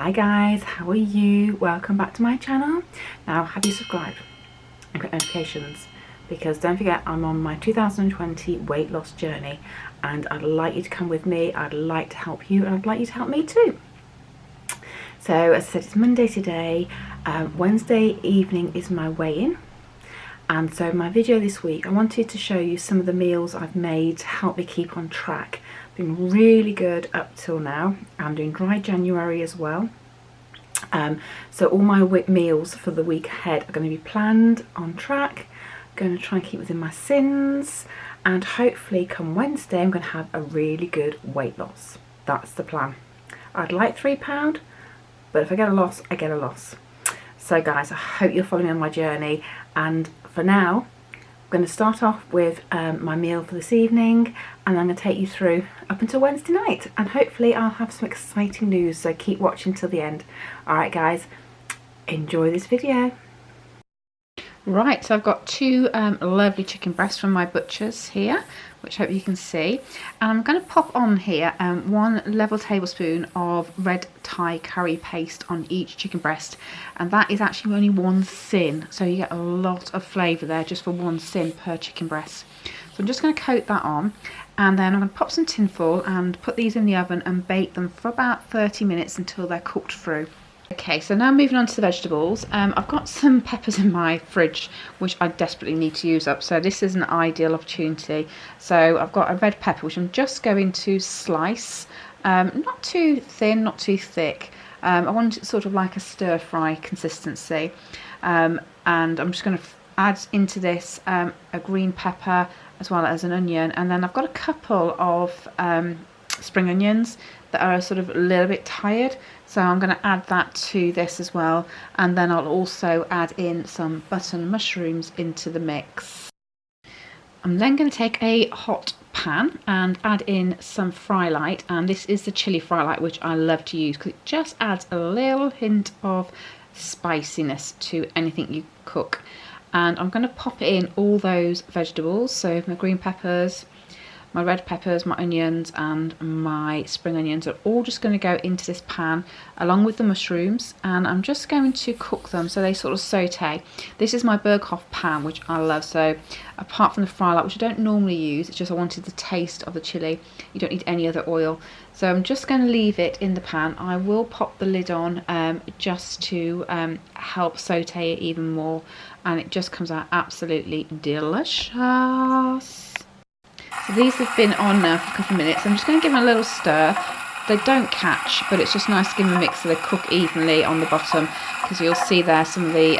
Hi guys, how are you? Welcome back to my channel. Now, have you subscribed and got notifications? Because don't forget, I'm on my 2020 weight loss journey and I'd like you to come with me. I'd like to help you and I'd like you to help me too. So as I said, it's Monday today. Wednesday evening is my weigh-in. And so my video this week, I wanted to show you some of the meals I've made to help me keep on track. Been really good up till now. I'm doing dry January as well. So all my meals for the week ahead are going to be planned, on track. I'm going to try and keep within my sins, and hopefully come Wednesday I'm going to have a really good weight loss. That's the plan. I'd like £3, but if I get a loss, I get a loss. So guys, I hope you'll follow me on my journey, and for now I'm going to start off with my meal for this evening, and I'm going to take you through up until Wednesday night, and hopefully I'll have some exciting news, so keep watching till the end. Alright guys, enjoy this video. Right, so I've got two lovely chicken breasts from my butcher's here, which I hope you can see. And I'm going to pop on here 1 level tablespoon of red Thai curry paste on each chicken breast. And that is actually only 1 sin, so you get a lot of flavour there just for 1 sin per chicken breast. So I'm just going to coat that on, and then I'm going to pop some tin foil and put these in the oven and bake them for about 30 minutes until they're cooked through. Okay, so now moving on to the vegetables. I've got some peppers in my fridge which I desperately need to use up, so this is an ideal opportunity. So I've got a red pepper which I'm just going to slice, not too thin, not too thick. I want it sort of like a stir fry consistency, and I'm just going to add into this a green pepper as well as an onion, and then I've got a couple of spring onions that are sort of a little bit tired, so I'm going to add that to this as well, and then I'll also add in some button mushrooms into the mix. I'm then going to take a hot pan and add in some fry light, and this is the chili fry light which I love to use because it just adds a little hint of spiciness to anything you cook. And I'm going to pop in all those vegetables, so my green peppers, my red peppers, my onions and my spring onions are all just going to go into this pan along with the mushrooms, and I'm just going to cook them so they sort of saute. This is my Berghoff pan which I love, so apart from the fry light which I don't normally use, it's just I wanted the taste of the chilli. You don't need any other oil, so I'm just going to leave it in the pan. I will pop the lid on just to help saute it even more, and it just comes out absolutely delicious. So these have been on now for a couple of minutes. I'm just going to give them a little stir. They don't catch, but it's just nice to give them a mix so they cook evenly on the bottom, because you'll see there some of the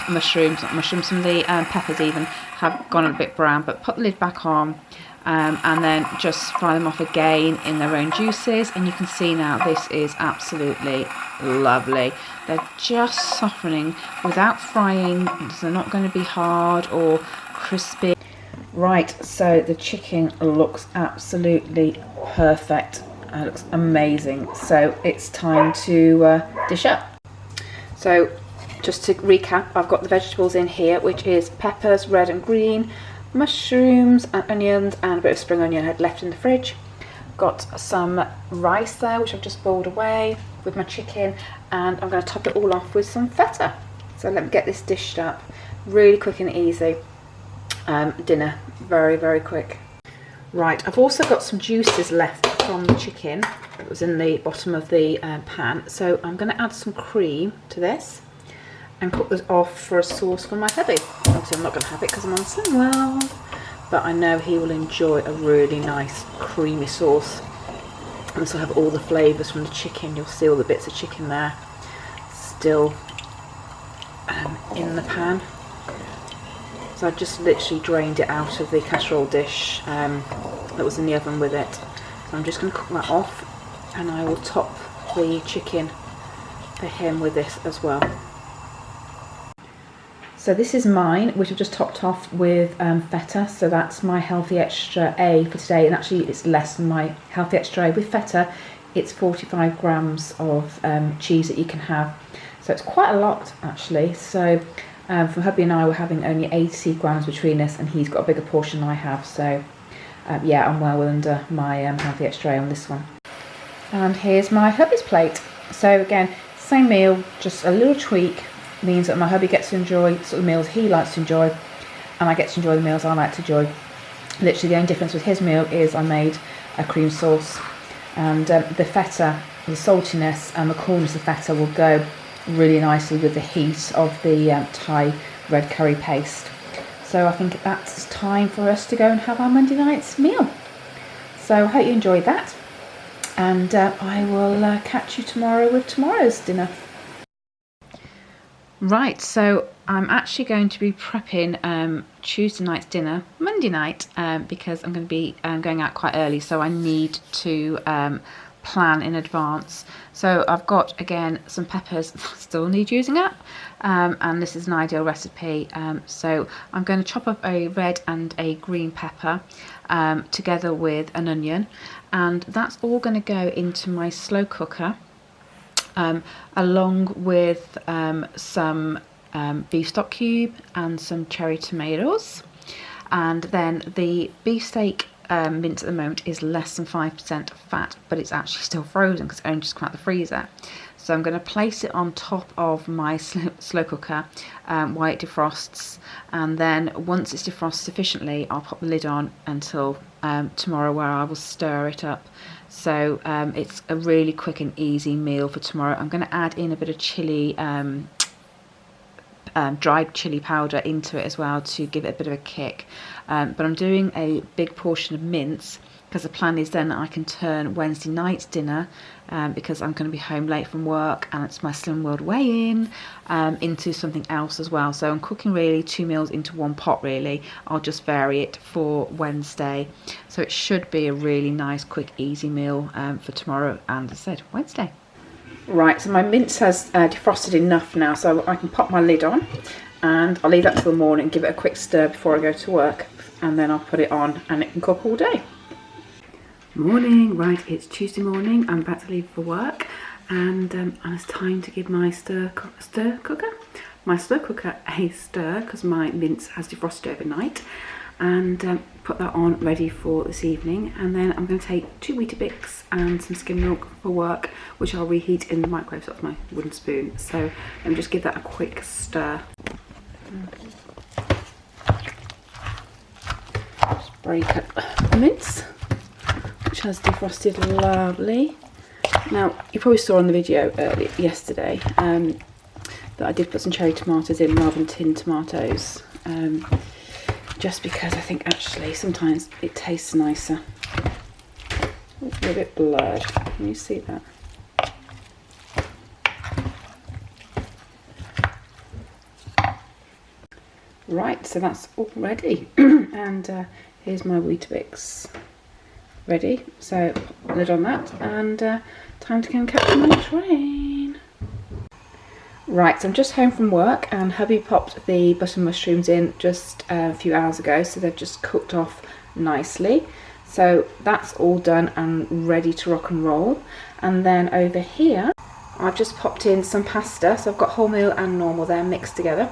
some of the peppers even have gone a bit brown. But put the lid back on, and then just fry them off again in their own juices, and you can see now this is absolutely lovely. They're just softening without frying, so they're not going to be hard or crispy. Right, so the chicken looks absolutely perfect. It looks amazing. So it's time to dish up. So just to recap, I've got the vegetables in here, which is peppers, red and green, mushrooms and onions, and a bit of spring onion I had left in the fridge. Got some rice there, which I've just boiled away with my chicken, and I'm going to top it all off with some feta. So let me get this dished up. Really quick and easy. Dinner, very quick. Right, I've also got some juices left from the chicken that was in the bottom of the pan, so I'm going to add some cream to this and cook this off for a sauce for my hubby. Obviously I'm not going to have it because I'm on Slim World, but I know he will enjoy a really nice creamy sauce. And this will have all the flavours from the chicken. You'll see all the bits of chicken there still in the pan. So I've just literally drained it out of the casserole dish that was in the oven with it. So I'm just going to cook that off, and I will top the chicken for him with this as well. So this is mine, which I've just topped off with feta. So that's my Healthy Extra A for today, and actually it's less than my Healthy Extra A. With feta, it's 45 grams of cheese that you can have. So it's quite a lot actually. So for hubby and I, we're having only 80 grams between us, and he's got a bigger portion than I have. So yeah, I'm well under my Healthy Extra on this one. And here's my hubby's plate. So again, same meal, just a little tweak means that my hubby gets to enjoy sort of meals he likes to enjoy, and I get to enjoy the meals I like to enjoy. Literally the only difference with his meal is I made a cream sauce, and the feta, the saltiness and the coolness of feta will go really nicely with the heat of the Thai red curry paste. So I think that's time for us to go and have our Monday night's meal. So I hope you enjoyed that, and I will catch you tomorrow with tomorrow's dinner. Right, so I'm actually going to be prepping Tuesday night's dinner Monday night because I'm going to be going out quite early, so I need to plan in advance. So I've got, again, some peppers that still need using up, and this is an ideal recipe. So I'm going to chop up a red and a green pepper together with an onion, and that's all going to go into my slow cooker, along with some beef stock cube and some cherry tomatoes. And then the beefsteak mince at the moment is less than 5% fat, but it's actually still frozen because it only just come out the freezer. So I'm going to place it on top of my slow cooker while it defrosts, and then once it's defrosted sufficiently, I'll pop the lid on until tomorrow, where I will stir it up. So it's a really quick and easy meal for tomorrow. I'm going to add in a bit of chili, dried chili powder into it as well to give it a bit of a kick. But I'm doing a big portion of mince because the plan is then I can turn Wednesday night's dinner, because I'm going to be home late from work and it's my Slim World weigh-in, into something else as well. So I'm cooking really 2 meals into one pot really. I'll just vary it for Wednesday. So it should be a really nice, quick, easy meal for tomorrow and, as I said, Wednesday. Right, so my mince has defrosted enough now, so I can pop my lid on, and I'll leave that till the morning, give it a quick stir before I go to work, and then I'll put it on and it can cook all day. Morning, right, it's Tuesday morning, I'm about to leave for work, and it's time to give my slow cooker a stir, because my mince has defrosted overnight, and put that on ready for this evening. And then I'm going to take 2 Weetabix and some skim milk for work, which I'll reheat in the microwave. So that's my wooden spoon. So let me just give that a quick stir. Just break up the mince, which has defrosted lovely. Now, you probably saw on the video yesterday that I did put some cherry tomatoes in rather than tin tomatoes, just because I think actually sometimes it tastes nicer. It's a little bit blurred. Can you see that? Right, so that's all ready. And here's my Weetabix ready. So put the lid on that, and time to go and catch my train. Right, so I'm just home from work, and hubby popped the butter mushrooms in just a few hours ago, so they've just cooked off nicely. So that's all done and ready to rock and roll. And then over here, I've just popped in some pasta. So I've got wholemeal and normal there mixed together.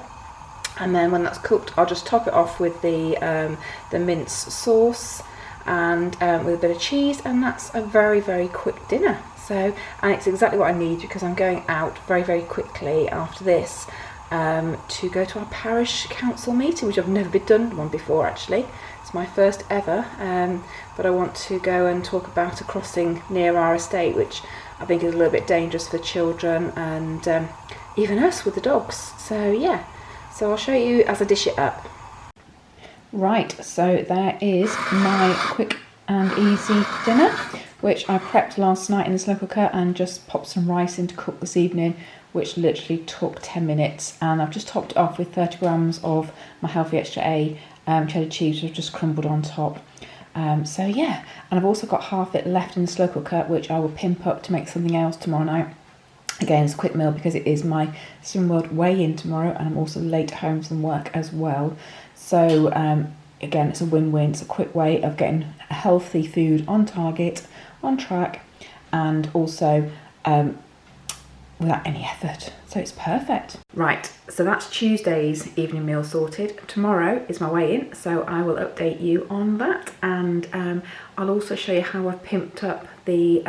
And then when that's cooked, I'll just top it off with the mince sauce and with a bit of cheese, and that's a very, very quick dinner. So, and it's exactly what I need, because I'm going out very, very quickly after this to go to our parish council meeting, which I've never done one before actually. It's my first ever, but I want to go and talk about a crossing near our estate, which I think is a little bit dangerous for children and even us with the dogs. So yeah, so I'll show you as I dish it up. Right, so there is my quick and easy dinner, which I prepped last night in the slow cooker and just popped some rice in to cook this evening, which literally took 10 minutes. And I've just topped it off with 30 grams of my healthy extra A cheddar cheese, which I've just crumbled on top. So yeah, and I've also got half it left in the slow cooker, which I will pimp up to make something else tomorrow night. Again, it's a quick meal because it is my Slim World weigh-in tomorrow, and I'm also late home from work as well. So again, it's a win-win. It's a quick way of getting healthy food on target, on track, and also without any effort. So it's perfect. Right, so that's Tuesday's evening meal sorted. Tomorrow is my weigh-in, so I will update you on that, and I'll also show you how I've pimped up the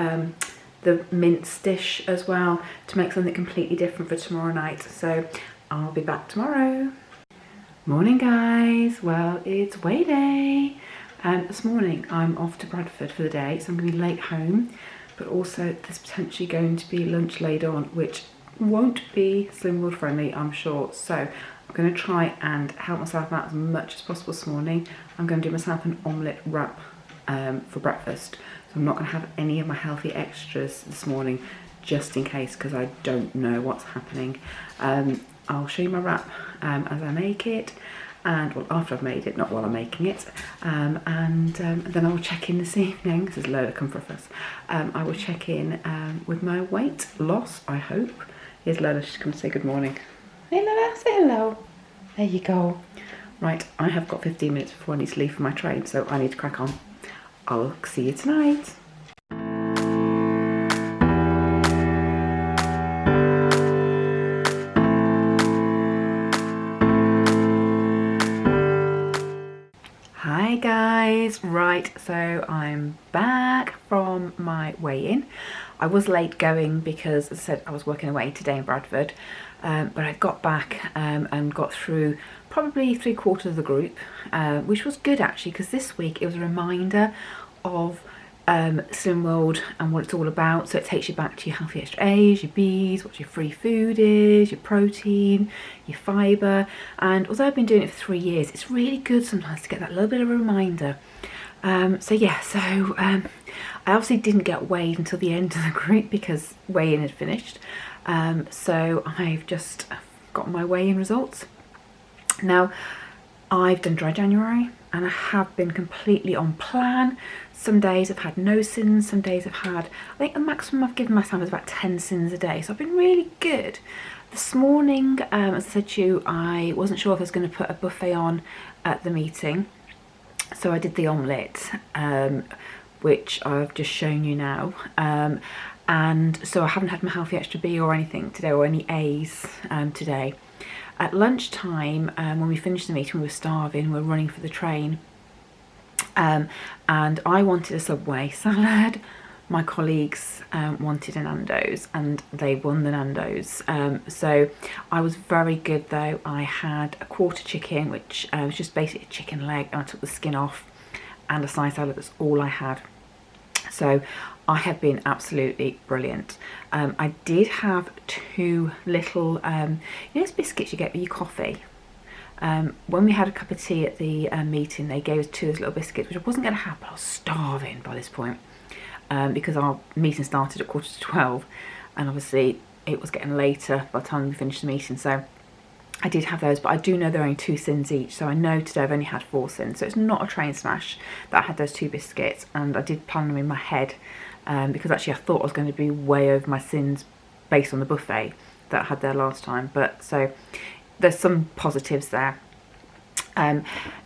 the mince dish as well to make something completely different for tomorrow night. So I'll be back tomorrow. Morning guys, well it's weigh day, and this morning I'm off to Bradford for the day, so I'm going to be late home, but also there's potentially going to be lunch laid on which won't be Slim World friendly, I'm sure. So I'm going to try and help myself out as much as possible this morning. I'm going to do myself an omelette wrap for breakfast, so I'm not going to have any of my healthy extras this morning just in case, because I don't know what's happening. I'll show you my wrap as I make it, and well, after I've made it, not while I'm making it, and then I will check in this evening. This is Lola, come for us. I will check in with my weight loss, I hope. Here's Lola, she's come to say good morning. Hey Lola, say hello. There you go. Right, I have got 15 minutes before I need to leave for my train, so I need to crack on. I'll see you tonight. Hi guys, right, so I'm back from my weigh-in. I was late going because, as I said, I was working away today in Bradford, but I got back and got through probably 3/4 of the group, which was good actually, because this week it was a reminder of Slim World and what it's all about. So it takes you back to your healthy extra A's, your B's, what your free food is, your protein, your fibre. And although I've been doing it for 3 years, it's really good sometimes to get that little bit of a reminder. So I obviously didn't get weighed until the end of the group because weigh-in had finished. So I've just got my weigh-in results. Now, I've done dry January and I have been completely on plan. Some days I've had no sins, some days I've had, I think the maximum I've given myself is about 10 sins a day. So I've been really good. This morning, as I said to you, I wasn't sure if I was going to put a buffet on at the meeting. So I did the omelette, which I've just shown you now. And so I haven't had my healthy extra B or anything today, or any A's today. At lunchtime, when we finished the meeting, we were starving, we were running for the train. And I wanted a Subway salad. My colleagues wanted a Nando's, and they won the Nando's. So I was very good though. I had a quarter chicken, which was just basically a chicken leg, and I took the skin off, and a side salad. That's all I had. So I have been absolutely brilliant. I did have 2 little, you know those biscuits you get with your coffee? When we had a cup of tea at the meeting, they gave us 2 of those little biscuits, which I wasn't going to have, but I was starving by this point, because our meeting started at 11:45, and obviously it was getting later by the time we finished the meeting. So I did have those, but I do know they're only 2 sins each, so I know today I've only had 4 sins, so it's not a train smash that I had those 2 biscuits. And I did plan them in my head, because actually I thought I was going to be way over my sins based on the buffet that I had there last time. But so there's some positives there.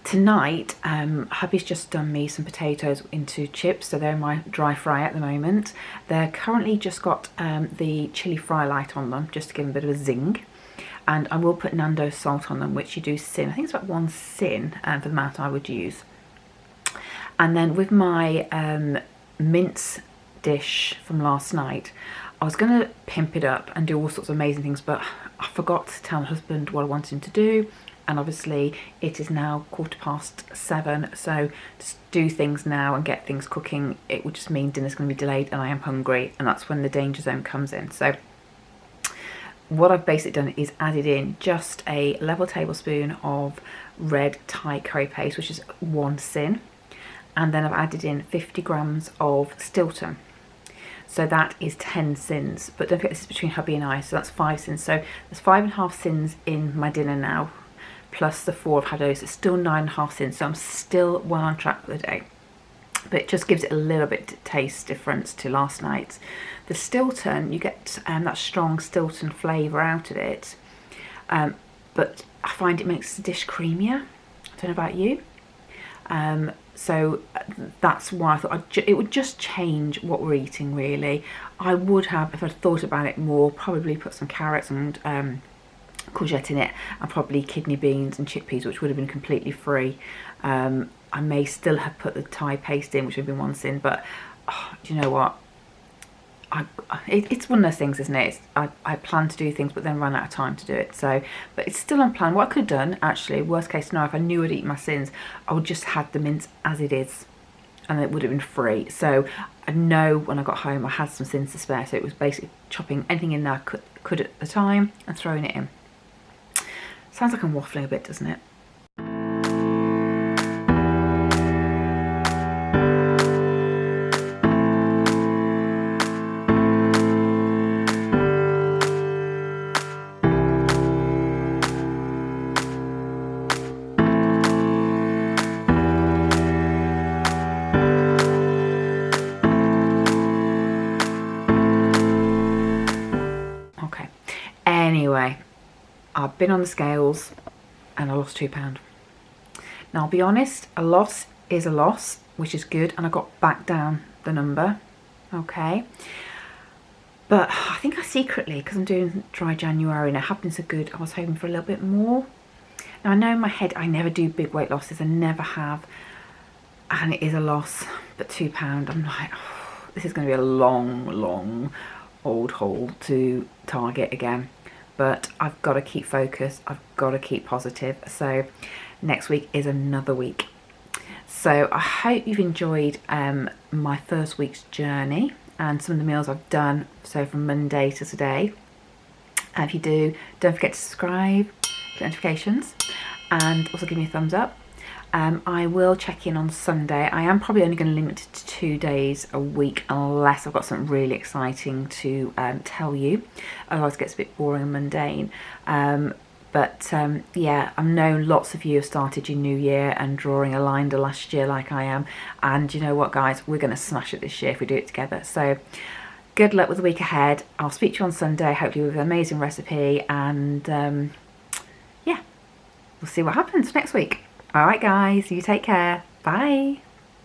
Tonight, hubby's just done me some potatoes into chips, so they're in my dry fry at the moment. They're currently just got the chili fry light on them, just to give them a bit of a zing. And I will put Nando's salt on them, which you do sin. I think it's about 1 sin for the amount I would use. And then with my mince dish from last night, I was going to pimp it up and do all sorts of amazing things, but I forgot to tell my husband what I wanted him to do. And obviously it is now 7:15, so to do things now and get things cooking, it would just mean dinner's going to be delayed, and I am hungry, and that's when the danger zone comes in. So what I've basically done is added in just a level tablespoon of red Thai curry paste, which is 1 sin, and then I've added in 50 grams of Stilton. So that is 10 sins, but don't forget this is between hubby and I, so that's 5 sins. So there's 5.5 sins in my dinner now, plus the 4 I've had those. It's still 9.5 sins, so I'm still well on track for the day. But it just gives it a little bit taste difference to last night's. The Stilton, you get that strong Stilton flavour out of it, but I find it makes the dish creamier. I don't know about you. So that's why I thought it would just change what we're eating, really. I would have, if I'd thought about it more, probably put some carrots and courgette in it, and probably kidney beans and chickpeas, which would have been completely free. I may still have put the Thai paste in, which would have been 1 sin, but do you know what? it's one of those things, isn't it? I plan to do things but then run out of time to do it. So, but it's still on plan. What I could have done, actually, worst case scenario, if I knew I'd eat my sins, I would just had the mince as it is and it would have been free. So I know when I got home I had some sins to spare, so it was basically chopping anything in there I could at the time and throwing it in. Sounds like I'm waffling a bit, doesn't it? Okay, anyway, I've been on the scales and I lost £2. Now I'll be honest, a loss is a loss, which is good, and I got back down the number, okay? But I think I secretly, because I'm doing dry January and it have been so good, I was hoping for a little bit more. Now I know in my head I never do big weight losses, I never have, and it is a loss, but £2, I'm like, oh, this is going to be a long old haul to Target again. But I've got to keep focused, I've got to keep positive. So next week is another week. So I hope you've enjoyed my first week's journey and some of the meals I've done, so from Monday to today. And if you do, don't forget to subscribe, click notifications, and also give me a thumbs up. I will check in on Sunday. I am probably only going to limit it to 2 days a week unless I've got something really exciting to tell you. Otherwise it gets a bit boring and mundane. Yeah, I know lots of you have started your new year and drawing a line to last year like I am. And you know what, guys? We're going to smash it this year if we do it together. So good luck with the week ahead. I'll speak to you on Sunday, hopefully with an amazing recipe. And yeah, we'll see what happens next week. All right, guys, you take care. Bye.